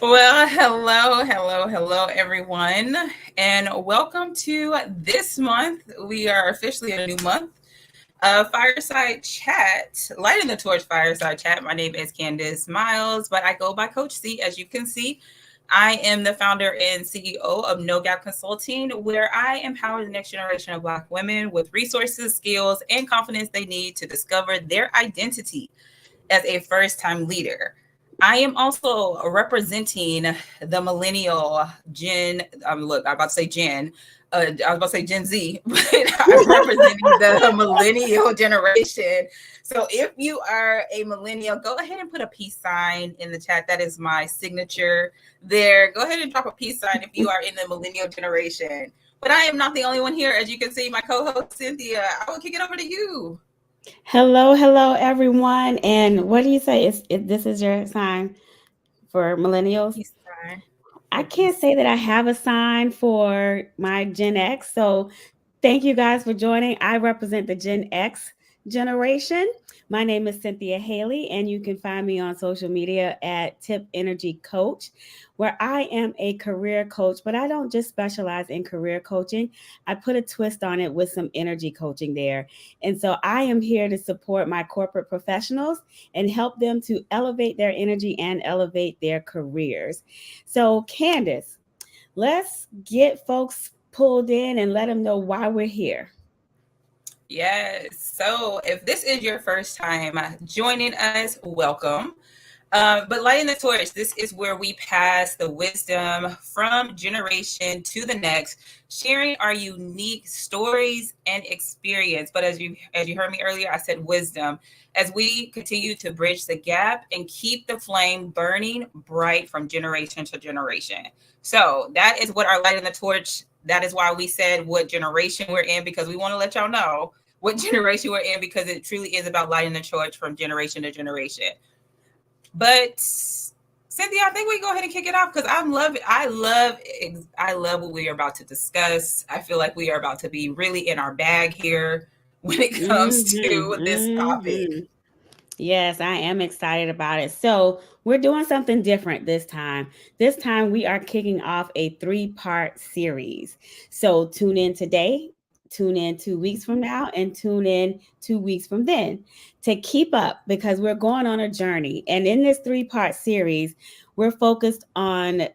Well, hello, everyone, and welcome to this month. We are officially a new month of Fireside Chat, lighting the torch Fireside Chat. My name is Candace Miles, but I go by Coach C. As you can see, I am the founder and CEO of No Gap Consulting, where I empower the next generation of Black women with resources, skills, and confidence they need to discover their identity as a first time leader. I am also representing the millennial Gen. Look, I'm about to say Gen. I was about to say Gen Z, but I'm representing the millennial generation. So if you are a millennial, go ahead and put a peace sign in the chat. That is my signature there. Go ahead and drop a peace sign if you are in the millennial generation. But I am not the only one here. As you can see, my co host, Cynthia, I will kick it over to you. Hello, everyone. And what do you say? This is your sign for millennials? Peace sign I or can't peace. say that I have a sign for my Gen X. So thank you guys for joining. I represent the Gen X generation. My name is Cynthia Haley, and you can find me on social media at Tip Energy Coach, where I am a career coach, but I don't just specialize in career coaching. I put a twist on it with some energy coaching there. And so I am here to support my corporate professionals and help them to elevate their energy and elevate their careers. So, Candace, let's get folks pulled in and let them know why we're here. Yes. So if this is your first time joining us, welcome. But lighting the torch, this is where we pass the wisdom from generation to the next, sharing our unique stories and experience. But as you heard me earlier, I said wisdom as we continue to bridge the gap and keep the flame burning bright from generation to generation. So that is what our lighting the torch. That is why we said what generation we're in, because we want to let y'all know what generation we're in, because it truly is about lighting the torch from generation to generation. But Cynthia, I think we go ahead and kick it off because I love what we are about to discuss. I feel like we are about to be really in our bag here when it comes Mm-hmm, to this topic. mm-hmm. Yes, I am excited about it. So, we're doing something different this time. This time, we are kicking off a three-part series. So, tune in today, tune in 2 weeks from now, and tune in 2 weeks from then to keep up because we're going on a journey. And in this three-part series, we're focused on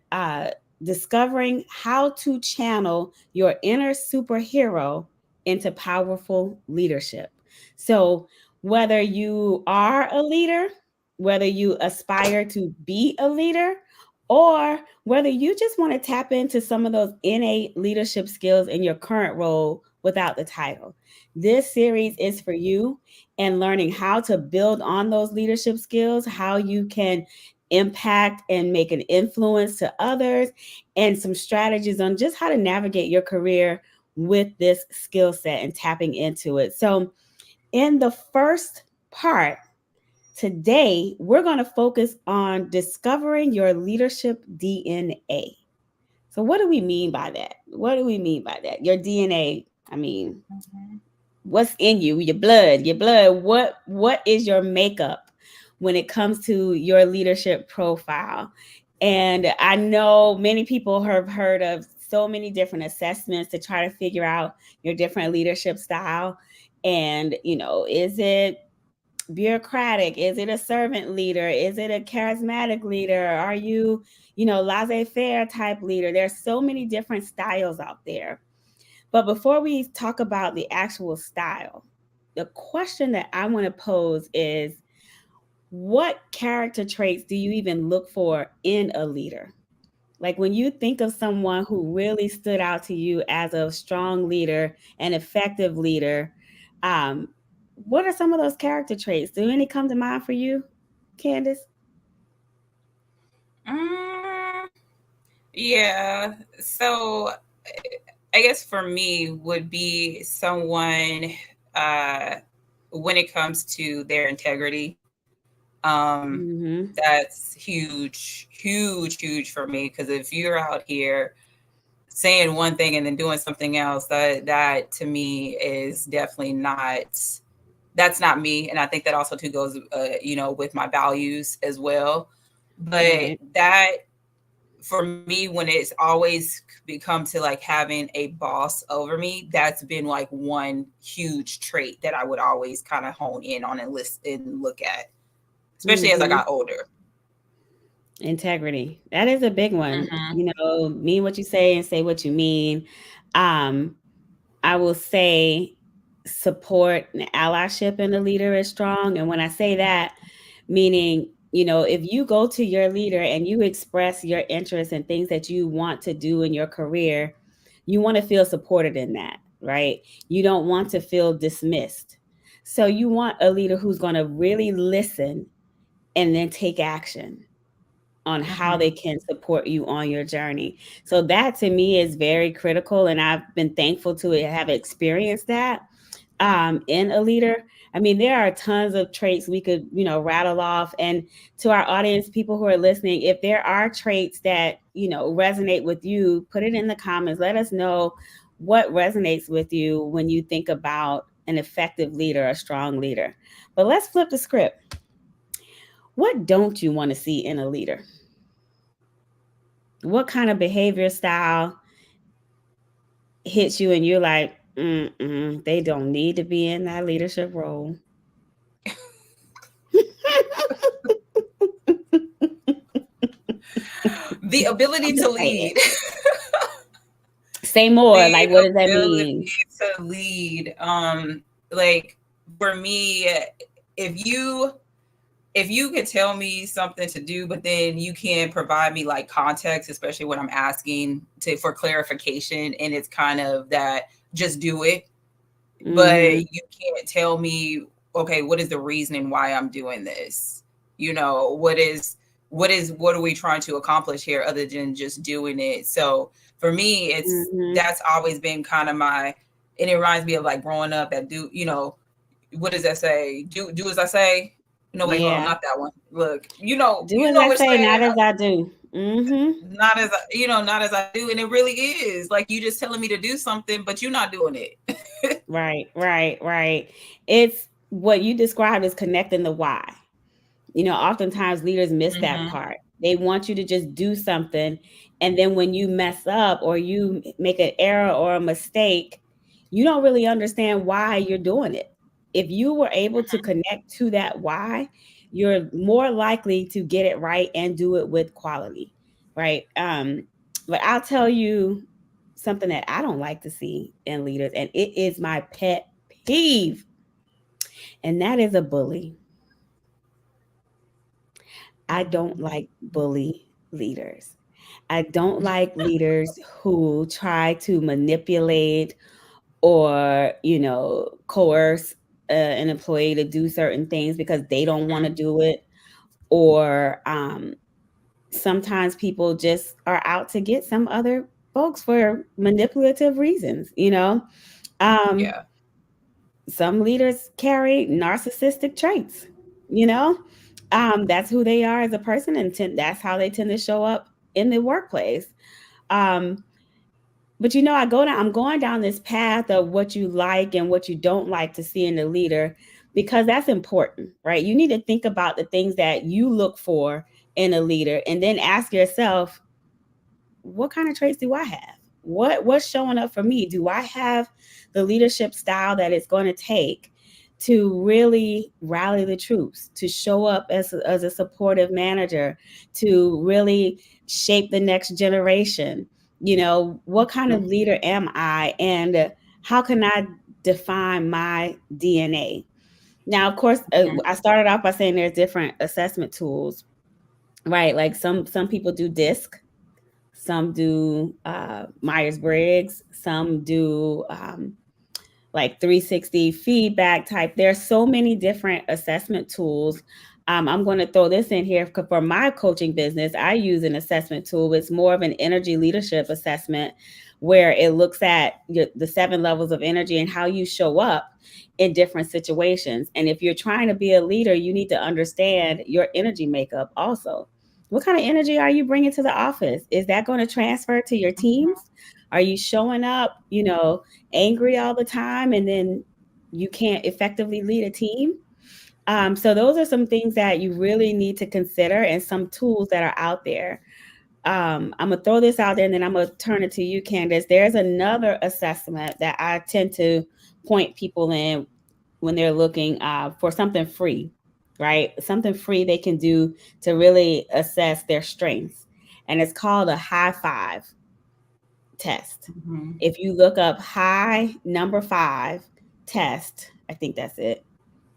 discovering how to channel your inner superhero into powerful leadership. So, whether you are a leader, whether you aspire to be a leader, or whether you just want to tap into some of those innate leadership skills in your current role without the title. This series is for you and learning how to build on those leadership skills, how you can impact and make an influence to others, and some strategies on just how to navigate your career with this skill set and tapping into it. So, in the first part, today we're going to focus on discovering your leadership DNA. So, what do we mean by that? What do we mean by that? Your DNA, I mean, Mhm. what's in you, your blood, what is your makeup when it comes to your leadership profile? And I know many people have heard of so many different assessments to try to figure out your different leadership style. And is it bureaucratic? Is it a servant leader? Is it a charismatic leader? Are you, laissez-faire type leader? There's so many different styles out there. But before we talk about the actual style, the question that I want to pose is, what character traits do you even look for in a leader? Like when you think of someone who really stood out to you as a strong leader, an effective leader, um, what are some of those character traits? Do any come to mind for you, Candace? Mm, yeah. So I guess for me would be someone uh, when it comes to their integrity. Um, Mm-hmm. that's huge, huge, huge for me because if you're out here saying one thing and then doing something else, that to me is definitely not, that's not me. And I think that also too goes with my values as well. But Right. that for me, when it's always become to like having a boss over me, that's been like one huge trait that I would always kind of hone in on and list and look at, especially as I Mm-hmm. got older. Integrity. That is a big one. Mm-hmm. You know, mean what you say and say what you mean. Um, I will say support and allyship in the leader is strong. And when I say that, meaning, you know, if you go to your leader and you express your interests and things that you want to do in your career, you want to feel supported in that, right? You don't want to feel dismissed. So you want a leader who's going to really listen and then take action on how they Mm-hmm. can support you on your journey. So that to me is very critical, and I've been thankful to have experienced that in a leader. I mean, there are tons of traits we could, you know, rattle off. And to our audience, people who are listening, if there are traits that, you know, resonate with you, put it in the comments. Let us know what resonates with you when you think about an effective leader, a strong leader. But let's flip the script. What don't you want to see in a leader? What kind of behavior style hits you and you're like, they don't need to be in that leadership role? The ability I'm to just saying. lead. Say more. The Like, what does that mean? ability to lead. Like for me, if you if you could tell me something to do, but then you can provide me like context, especially when I'm asking to for clarification, and it's kind of that just do it, but Mm-hmm. you can't tell me, okay, what is the reasoning why I'm doing this? You know, what are we trying to accomplish here other than just doing it? So for me, it's Mm-hmm. that's always been kind of my, and it reminds me of like growing up at do, you know, what does that say? Do as I say. No, wait, hold on, Yeah. not that one. Look, Do as I which say, not saying, as I do. Mm-hmm. not as I, not as I do, and it really is like you just telling me to do something, but you're not doing it. Right, right, right. It's what you described as connecting the why. You know, oftentimes leaders miss that Mm-hmm. part. They want you to just do something. And then when you mess up or you make an error or a mistake, you don't really understand why you're doing it. If you were able to connect to that why, you're more likely to get it right and do it with quality, right? But I'll tell you something that I don't like to see in leaders, and it is my pet peeve, and that is a bully. I don't Mm-hmm. like bully leaders. I don't like leaders who try to manipulate or, you know, coerce an employee to do certain things because they don't want to do it. Or sometimes people just are out to get some other folks for manipulative reasons, you know. Um, Yeah. some leaders carry narcissistic traits, you know. That's who they are as a person, and that's how they tend to show up in the workplace. Um, but you know, I'm going down this path of what you like and what you don't like to see in a leader because that's important, right? You need to think about the things that you look for in a leader and then ask yourself, what kind of traits do I have? What's showing up for me? Do I have the leadership style that it's going to take to really rally the troops, to show up as a supportive manager, to really shape the next generation? You know, what kind of leader am I, and how can I define my DNA? Now, of course, I started off by saying there's different assessment tools, right? Like some people do DISC, some do Myers Briggs, some do like 360 feedback type. There's so many different assessment tools. I'm going to throw this in here for my coaching business. I use an assessment tool. It's more of an energy leadership assessment where it looks at the 7 levels of energy and how you show up in different situations. And if you're trying to be a leader, you need to understand your energy makeup also. What kind of energy are you bringing to the office? Is that going to transfer to your teams? Are you showing up, you know, angry all the time and then you can't effectively lead a team? So those are some things that you really need to consider and some tools that are out there. I'm gonna throw this out there and then I'm gonna turn it to you, Candace. There's another assessment that I tend to point people in when they're looking for something free, right? Something free they can do to really assess their strengths. And it's called a high five test. Mhm. If you look up high number five test, I think that's it.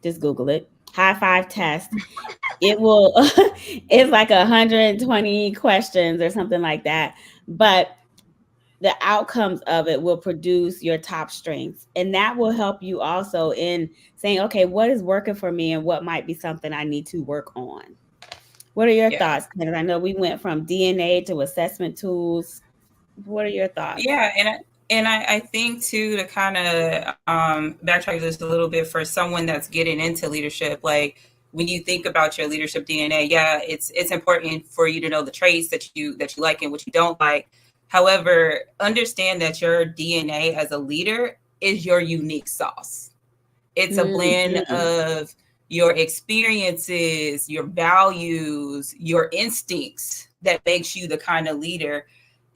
Just Google it. High five test. It will, it's like 120 questions or something like that. But the outcomes of it will produce your top strengths. And that will help you also in saying, okay, what is working for me and what might be something I need to work on. What are your Yeah. thoughts? Because I know we went from DNA to assessment tools. What are your thoughts? Yeah, and I think too, to kind of backtrack just a little bit, for someone that's getting into leadership, like when you think about your leadership DNA, yeah, it's important for you to know the traits that you like and what you don't like. However, understand that your DNA as a leader is your unique sauce. It's a blend Mm-hmm. of your experiences, your values, your instincts that makes you the kind of leader.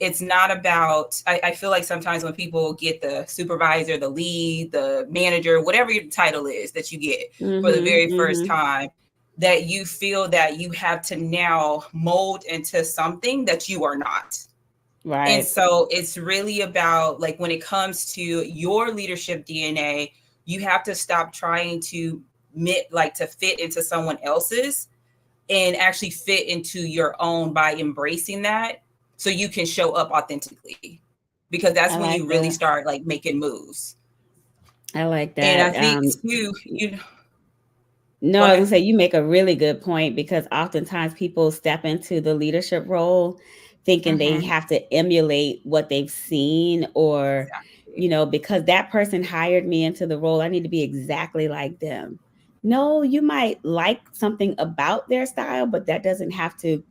It's not about, I feel like sometimes when people get the supervisor, the lead, the manager, whatever your title is that you get for the Mm-hmm. very first Mm-hmm. time, that you feel that you have to now mold into something that you are not. And Right. so it's really about, like, when it comes to your leadership DNA, you have to stop trying to to fit into someone else's, and actually fit into your own by embracing that, so you can show up authentically, because that's I when you like really that. start like making moves. I like And I that. think too, No, go I was gonna ahead. say you make a really good point because oftentimes people step into the leadership role thinking they Hmm. have to emulate what they've seen or, Exactly. because that person hired me into the role, I need to be exactly like them. No, you might like something about their style, but that doesn't have to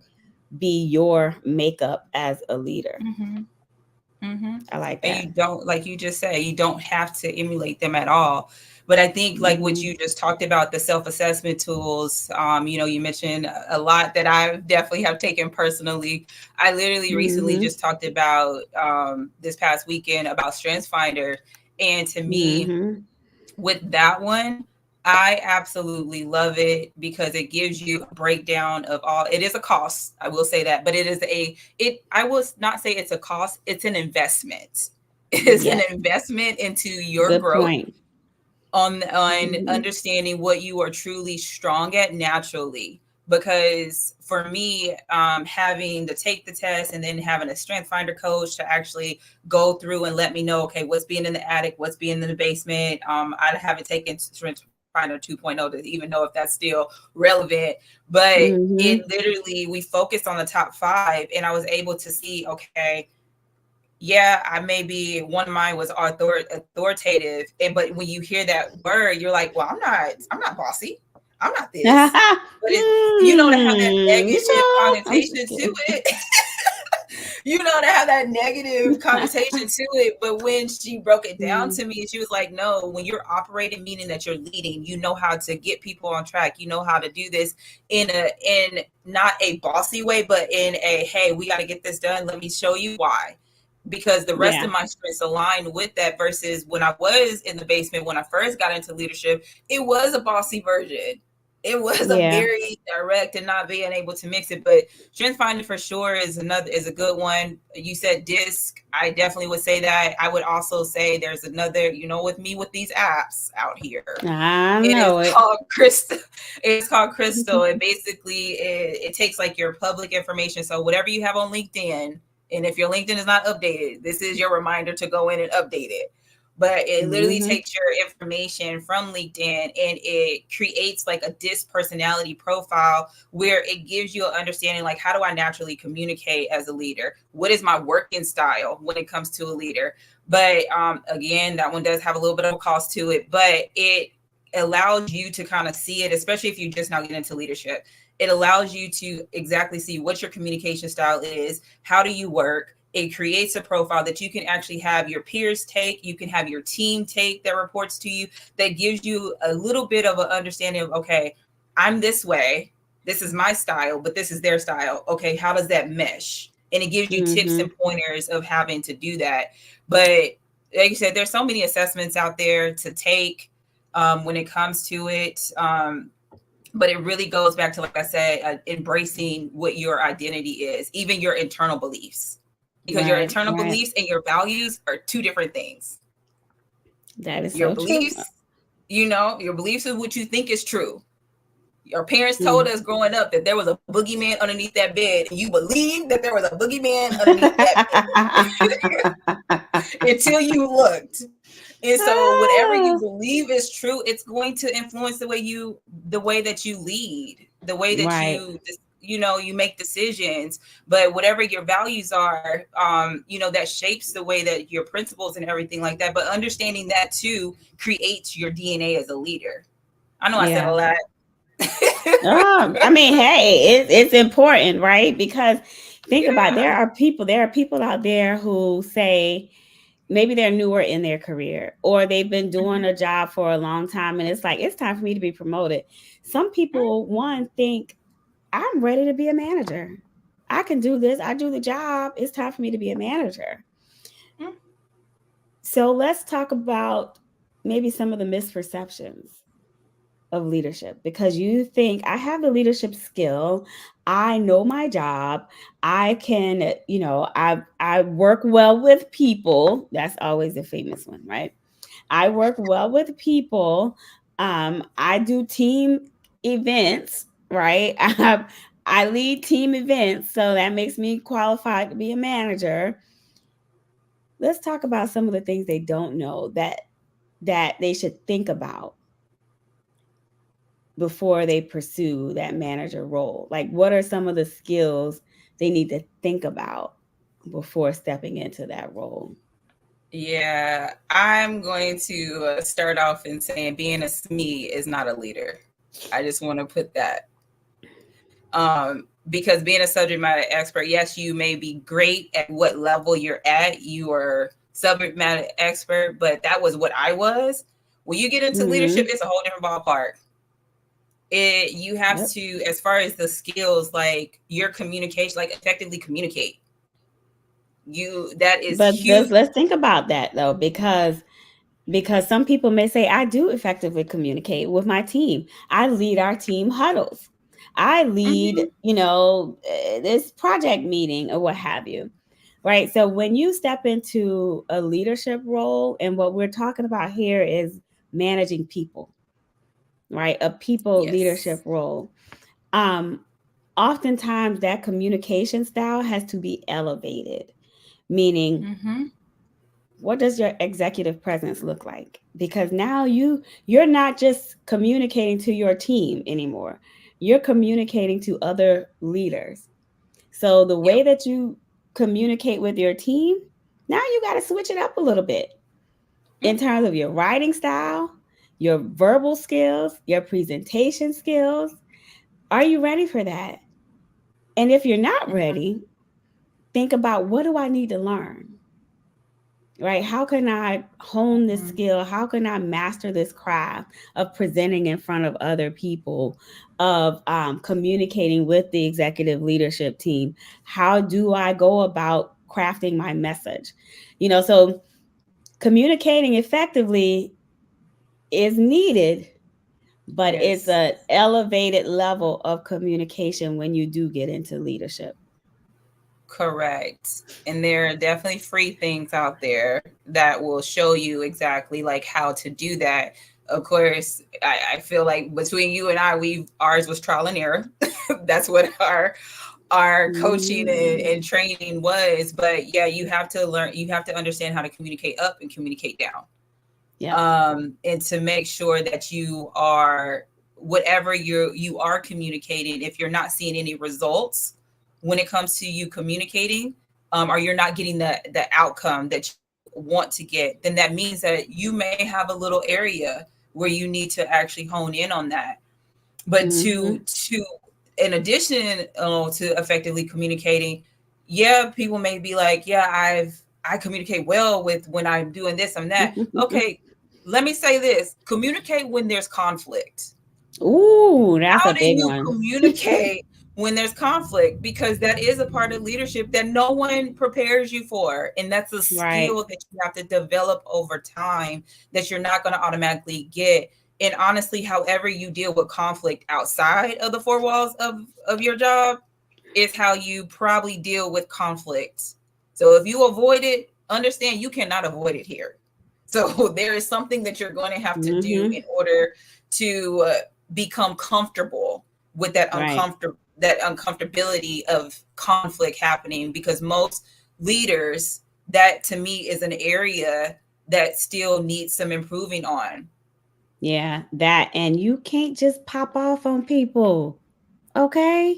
be your makeup as a leader. Hmm. Hmm. I like And that. you don't, like you just said, you don't have to emulate them at all. But I think, like what Hmm. you just talked about, the self-assessment tools, you mentioned a lot that I definitely have taken personally. I literally recently Hmm. just talked about, this past weekend, about Strengths Finder. And to me, Hmm. with that one, I absolutely love it because it gives you a breakdown of all. It is a cost, I will say that, but I will not say it's a cost, it's an investment. It is an Yes. investment into your Good growth, point. on Hmm. understanding what you are truly strong at naturally. Because for me, having to take the test and then having a strength finder coach to actually go through and let me know, okay, what's being in the attic, what's being in the basement. I haven't taken strength finder 2.0 to even know if that's still relevant, but it Hmm. literally, we focused on the top five, and I was able to see, okay, yeah, I maybe one of mine was authoritative, and but when you hear that word, you're like, well, I'm not bossy, I'm not this, but it's, to have that negative No, I'm connotation just to kidding. it. To have that negative connotation to it. But when she broke it down Mm, to me, she was like, no, when you're operating, meaning that you're leading, you know how to get people on track, you know how to do this in not a bossy way, but in a, hey, we got to get this done, let me show you why. Because the rest yeah, of my strengths aligned with that, versus when I was in the basement, when I first got into leadership, it was a bossy version. It was a yeah, very direct and not being able to mix it. But strength finding for sure is a good one. You said disc. I definitely would say that. I would also say there's another, with me with these apps out here. I It is know it. called Crystal. It's called Crystal. And basically it takes like your public information. So whatever you have on LinkedIn, and if your LinkedIn is not updated, this is your reminder to go in and update it. But it literally Hmm. takes your information from LinkedIn, and it creates like a disc personality profile, where it gives you an understanding, like, how do I naturally communicate as a leader? What is my working style when it comes to a leader? But again, that one does have a little bit of a cost to it, but it allows you to kind of see it, especially if you just now get into leadership. It allows you to exactly see what your communication style is, how do you work. It creates a profile that you can actually have your peers take, you can have your team take, that reports to you, that gives you a little bit of an understanding of, okay, I'm this way, this is my style, but this is their style. Okay, how does that mesh? and it gives you tips Mm-hmm. and pointers of having to do that. But like you said, there's so many assessments out there to take when it comes to it. But it really goes back to, like I said, embracing what your identity is, even your internal beliefs, because your Right, internal right. beliefs and your values are two different things. That is Your so true. beliefs, your beliefs is what you think is true. Your parents told Mm. us growing up that there was a boogeyman underneath that bed, and you believed that there was a boogeyman underneath that bed until you looked. And so whatever you Ah, believe is true, it's going to influence the way that you lead, the way that right. you make decisions. But whatever your values are, that shapes the way that your principles and everything like that. But understanding that too creates your DNA as a leader. I know I said a Yeah. lot. I mean, hey, it's important, right? Because think about it, Yeah. there are people out there who say maybe they're newer in their career or they've been doing Mhm. a job for a long time and it's like it's time for me to be promoted. Some people one think I'm ready to be a manager. I can do this. I do the job. It's time for me to be a manager. Mhm. So let's talk about maybe some of the misperceptions of leadership because you think I have the leadership skill, I know my job, I can, I work well with people. That's always a famous one, right? I work well with people. I do team events, right? I lead team events, so that makes me qualified to be a manager. Let's talk about some of the things they don't know that they should think about before they pursue that manager role? Like, what are some of the skills they need to think about before stepping into that role? Yeah, I'm going to start off in saying being a SME is not a leader. I just want to put that. Because being a subject matter expert, yes, you may be great at what level you're at. You are subject matter expert, but that was what I was. When you get into leadership, Mm-hmm. it's a whole different ballpark. You have Yep. to, as far as the skills, like your communication, like effectively communicate. That is But huge. let's think about that though, because some people may say I do effectively communicate with my team. I lead our team huddles. I lead, Mhm. this project meeting or what have you. Right? So when you step into a leadership role and what we're talking about here is managing people, right? A people Yes. leadership role. Um Oftentimes that communication style has to be elevated, meaning Hmm. what does your executive presence look like? Because now you're not just communicating to your team anymore. You're communicating to other leaders. So the way Yep. that you communicate with your team, now you got to switch it up a little bit in Mm. terms of your writing style, your verbal skills, your presentation skills. Are you ready for that? And if you're not ready, think about what do I need to learn? Right? How can I hone this Mhm. skill? How can I master this craft of presenting in front of other people, of communicating with the executive leadership team? How do I go about crafting my message? So communicating effectively is needed, but it's Yes. an elevated level of communication when you do get into leadership. Correct. And there are definitely free things out there that will show you exactly like how to do that. Of course, I feel like between you and I, we ours was trial and error. That's what our coaching Mhm. and training was. But yeah, you have to learn. You have to understand how to communicate up and communicate down, Yep. and to make sure that you are whatever you are communicating. If you're not seeing any results when it comes to you communicating, or you're not getting the outcome that you want to get, then that means that you may have a little area where you need to actually hone in on that. But Mhm. to in addition to effectively communicating, yeah, people may be like, yeah, I communicate well with when I'm doing this and that. Okay, let me say this: communicate when there's conflict. Ooh, that's How a do big you one. communicate when there's conflict, because that is a part of leadership that no one prepares you for, and that's a Right. skill that you have to develop over time, that you're not going to automatically get. And honestly, however you deal with conflict outside of the four walls of your job is how you probably deal with conflict. So if you avoid it, understand you cannot avoid it here. So there is something that you're going to have to do Mm-hmm. in order to become comfortable with Right. that uncomfortability of conflict happening, because most leaders, that to me is an area that still needs some improving on. Yeah, that. And you can't just pop off on people. Okay?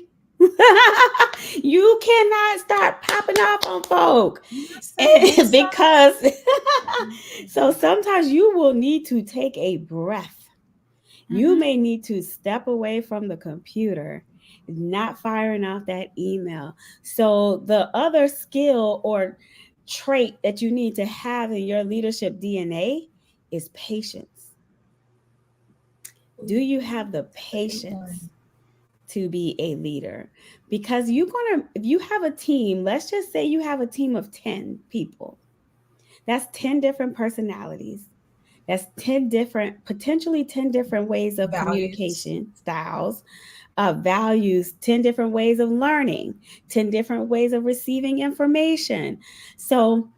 You cannot start popping off on folk. You say And Woodstock. because so sometimes you will need to take a breath. You Mm-hmm. may need to step away from the computer, not firing off that email. So the other skill or trait that you need to have in your leadership DNA is patience. Do you have the That's a good patience one. to be a leader? Because you're going to, if you have a team, let's just say you have a team of 10 people, that's 10 different personalities. That's 10 different, potentially 10 different ways of Values. communication styles, values, 10 different ways of learning, 10 different ways of receiving information. So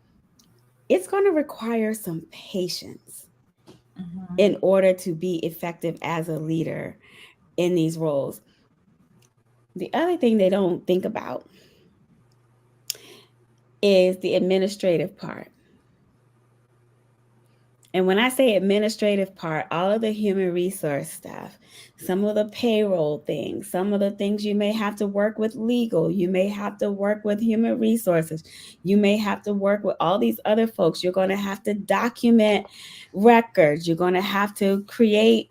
it's going to require some patience Mm-hmm. in order to be effective as a leader in these roles. The other thing they don't think about is the administrative part. And when I say administrative part, all of the human resource stuff, some of the payroll things, some of the things you may have to work with legal, you may have to work with human resources, you may have to work with all these other folks. You're going to have to document records, you're going to have to create,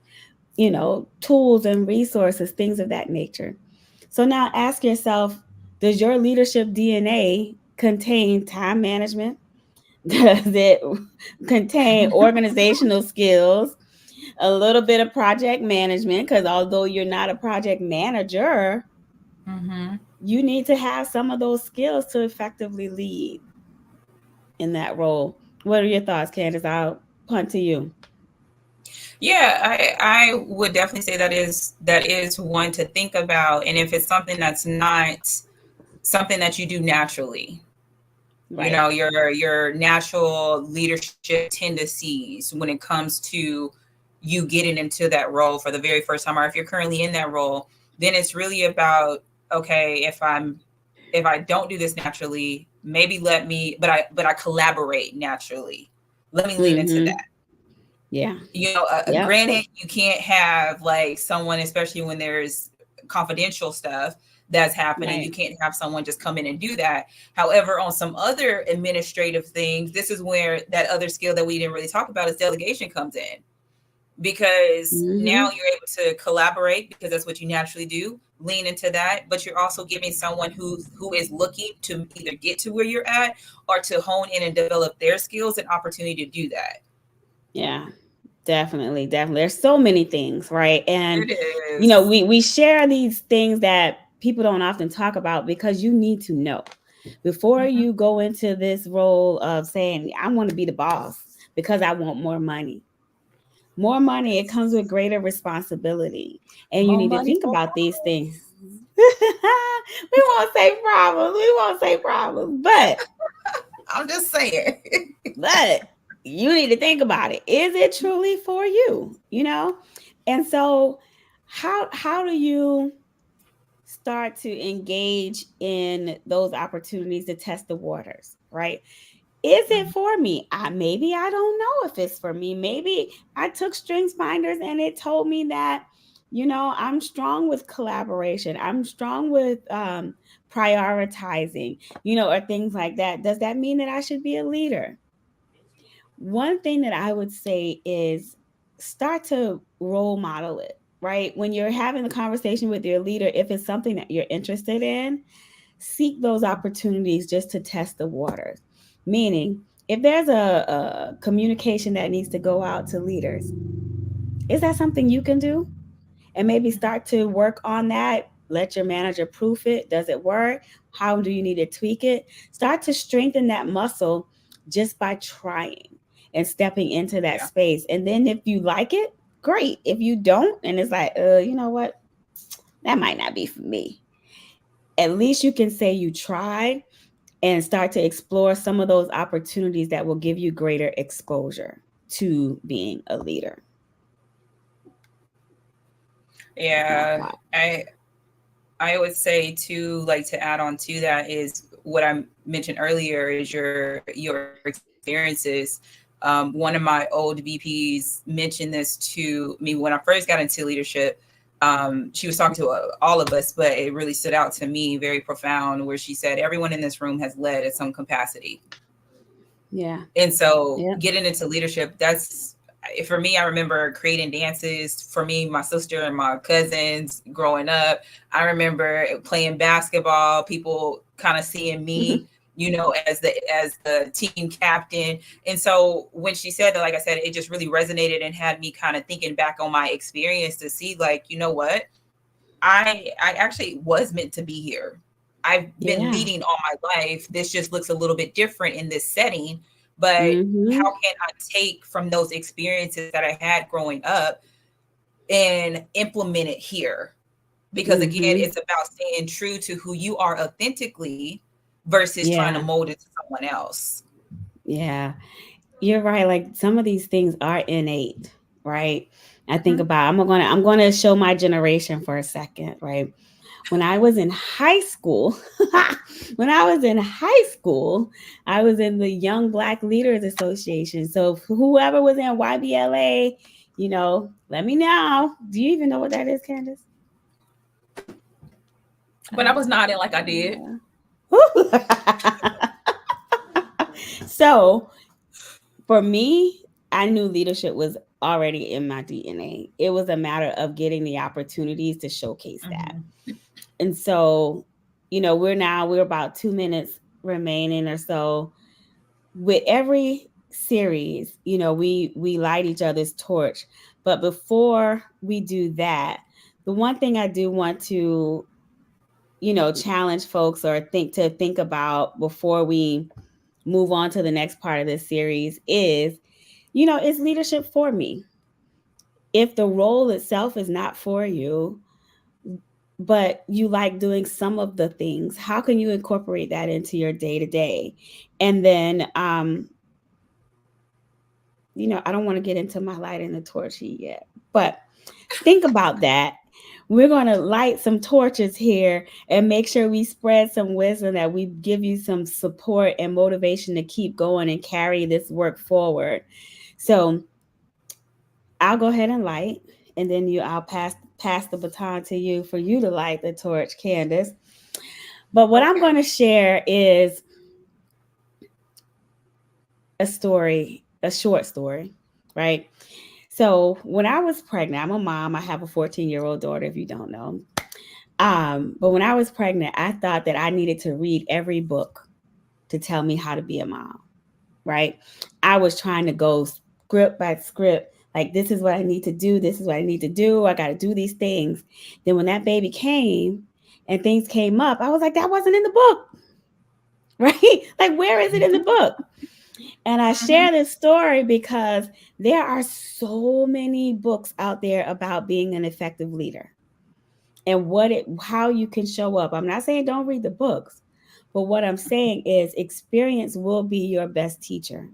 tools and resources, things of that nature. So now ask yourself, does your leadership DNA contain time management? Does it contain organizational skills, a little bit of project management? Because although you're not a project manager, Mm-hmm. you need to have some of those skills to effectively lead in that role. What are your thoughts, Candace? I'll punt to you. Yeah, I would definitely say that is one to think about. And if it's something that's not something that you do naturally, Right. your natural leadership tendencies when it comes to you getting into that role for the very first time, or if you're currently in that role, then it's really about, okay, if I don't do this naturally, maybe let me, but I collaborate naturally. Let me lean into Mm-hmm. that. Yeah. Yep. Granted, you can't have like someone, especially when there's confidential stuff that's happening, you Right. can't have someone just come in and do that. However, on some other administrative things, this is where that other skill that we didn't really talk about is delegation comes in, because now Mm-hmm. you're able to collaborate because that's what you naturally do, lean into that, but you're also giving someone who is looking to either get to where you're at or to hone in and develop their skills an opportunity to do that. Yeah. Definitely, definitely. There's so many things, right? And It is. we share these things that people don't often talk about because you need to know before Mhm. you go into this role of saying, I want to be the boss because I want more money. More money, it comes with greater responsibility. And you More need to money, think more about these things. problems. We won't say problems. We won't say problems. I'm just saying. But you need to think about it. Is it truly for you? And so how do you start to engage in those opportunities to test the waters, right? Is it Mhm. for me? Maybe I don't know if it's for me. Maybe I took strengths finders and it told me that I'm strong with collaboration. I'm strong with prioritizing, or things like that. Does that mean that I should be a leader? One thing that I would say is start to role model it, right? When you're having a conversation with your leader, if it's something that you're interested in, seek those opportunities just to test the waters. Meaning, if there's a communication that needs to go out to leaders, is that something you can do? And maybe start to work on that Let your manager proof it. Does it work? How do you need to tweak it? Start to strengthen that muscle just by trying and stepping into that Yeah. space. And then if you like it, great. If you don't, and it's like, you know what? That might not be for me. At least you can say you tried and start to explore some of those opportunities that will give you greater exposure to being a leader. That's my Yeah. thought. I would say too, like to add on to that is what I mentioned earlier is your experiences. One of my old VPs mentioned this to me when I first got into leadership. She was talking to all of us, but it really stood out to me, very profound, where she said everyone in this room has led at some capacity. Yeah. And so Yep. getting into leadership, that's for me. I remember creating dances for me, my sister, and my cousins growing up. I remember playing basketball, people kind of seeing me, as the team captain. And so when she said that, like I said, it just really resonated and had me kind of thinking back on my experience to see, like, you know what, I actually was meant to be here. I've been Yeah. leading all my life. This just looks a little bit different in this setting. But Mm-hmm. how can I take from those experiences that I had growing up and implement it here? Because again, Mm-hmm. it's about staying true to who you are authentically versus trying to Yeah. mold it to someone else. Yeah. You're right. Like some of these things are innate, right? I think Mhm. about I'm gonna show my generation for a second, right? When I was in high school, when I was in high school, I was in the Young Black Leaders Association. So whoever was in YBLA, let me know. Do you even know what that is, Candace? But I was nodding like I did. Yeah. So for me, I knew leadership was already in my DNA. It was a matter of getting the opportunities to showcase that. Mhm. And so, we're about 2 minutes remaining or so. With every series, we light each other's torch. But before we do that, the one thing I do want to, challenge folks or think about before we move on to the next part of this series is, is leadership for me? If the role itself is not for you, but you like doing some of the things, how can you incorporate that into your day to day? And then, I don't want to get into my light in the torch yet, but think about that. We're going to light some torches here and make sure we spread some wisdom, that we give you some support and motivation to keep going and carry this work forward. So I'll go ahead and light, and then I'll pass the baton to you for you to light the torch, Candace. But what I'm Okay. going to share is a story, a short story, right? So when I was pregnant, I'm a mom. I have a 14-year-old daughter, if you don't know. But when I was pregnant, I thought that I needed to read every book to tell me how to be a mom, right? I was trying to go script by script, like, this is what I need to do. This is what I need to do. I got to do these things. Then when that baby came and things came up, I was like, that wasn't in the book, right? Like, where is it in the Mhm. book? And I Mhm. share this story because there are so many books out there about being an effective leader and how you can show up. I'm not saying don't read the books, but what I'm saying is experience will be your best teacher.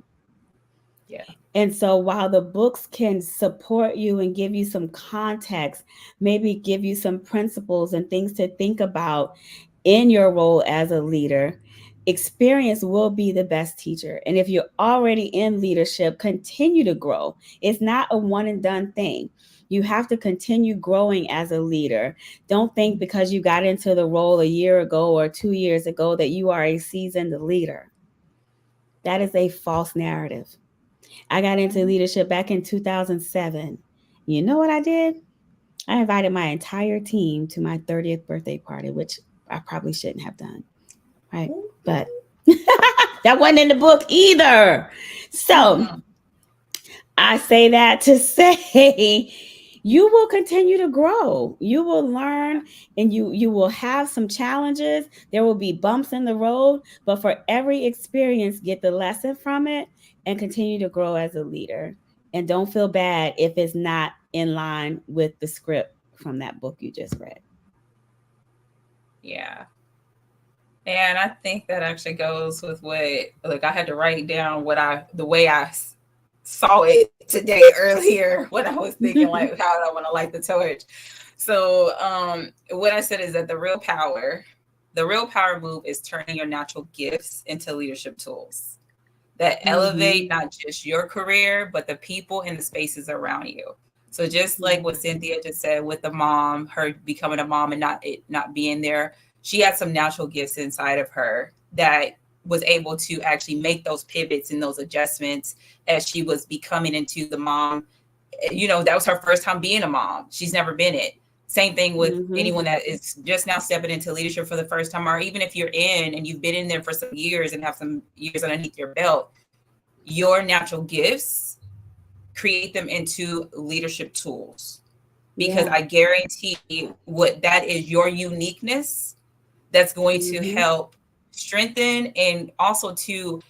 Yeah. And so while the books can support you and give you some context, maybe give you some principles and things to think about in your role as a leader, experience will be the best teacher. And if you're already in leadership, continue to grow. It's not a one and done thing. You have to continue growing as a leader. Don't think because you got into the role a year ago or 2 years ago that you are a seasoned leader. That is a false narrative. I got into Mhm. leadership back in 2007. You know what I did? I invited my entire team to my 30th birthday party, which I probably shouldn't have done, right? But that wasn't in the book either. So Mhm. I say that to say you will continue to grow. You will learn, and you will have some challenges. There will be bumps in the road, but for every experience, get the lesson from it and continue to grow as a leader. And don't feel bad if it's not in line with the script from that book you just read. Yeah. And I think that actually goes with what, like, I had to write down the way I saw it today earlier when I was thinking, like, how do I want to light the torch? So, what I said is that the real power move is turning your natural gifts into leadership tools that elevate Mm-hmm. not just your career, but the people and the spaces around you. So just like what Cynthia just said with the mom, her becoming a mom and not being there, she had some natural gifts inside of her that was able to actually make those pivots and those adjustments as she was becoming into the mom. You know, that was her first time being a mom. She's never been it. Same thing with Mm-hmm. anyone that is just now stepping into leadership for the first time, or even if you're in and you've been in there for some years and have some years underneath your belt, your natural gifts, create them into leadership tools. Because Yeah. I guarantee what that is your uniqueness that's going to Mm-hmm. help strengthen and also to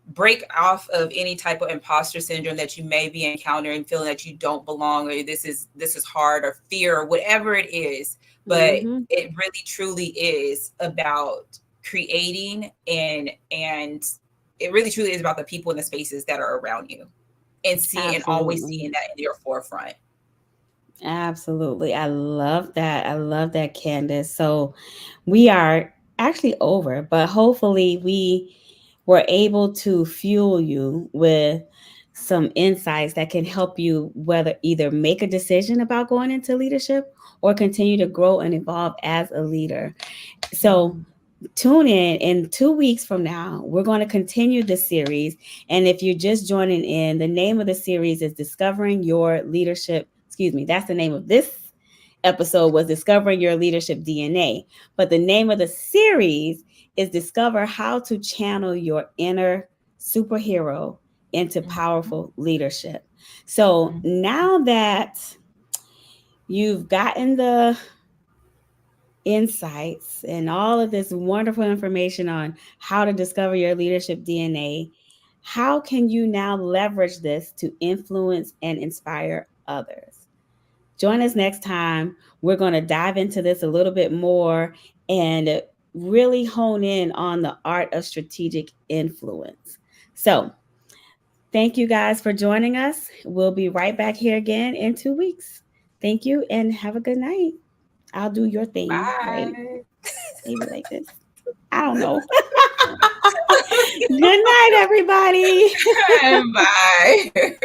break off of any type of imposter syndrome that you may be encountering, feeling that you don't belong, or this is hard, or fear, or whatever it is. But Mm-hmm. it really truly is about creating, and it really truly is about the people and the spaces that are around you, and always Absolutely. seeing that in your forefront. Absolutely. I love that. I love that, Candace. So we are actually over, but hopefully we were able to fuel you with some insights that can help you whether either make a decision about going into leadership or continue to grow and evolve as a leader. So tune in 2 weeks from now. We're going to continue this series. And if you're just joining in, the name of the series is Discovering Your Leadership. Excuse me, that's the name of this episode was Discovering Your Leadership DNA. But the name of the series is Discover How to Channel Your Inner Superhero into Mhm. Powerful Leadership. So Mhm. now that you've gotten the insights and all of this wonderful information on how to discover your leadership DNA, how can you now leverage this to influence and inspire others? Join us next time. We're going to dive into this a little bit more and really hone in on the art of strategic influence. So, thank you guys for joining us. We'll be right back here again in 2 weeks. Thank you and have a good night. I'll do your theme, right? Bye. Maybe like this. I don't know. Good night, everybody. Bye.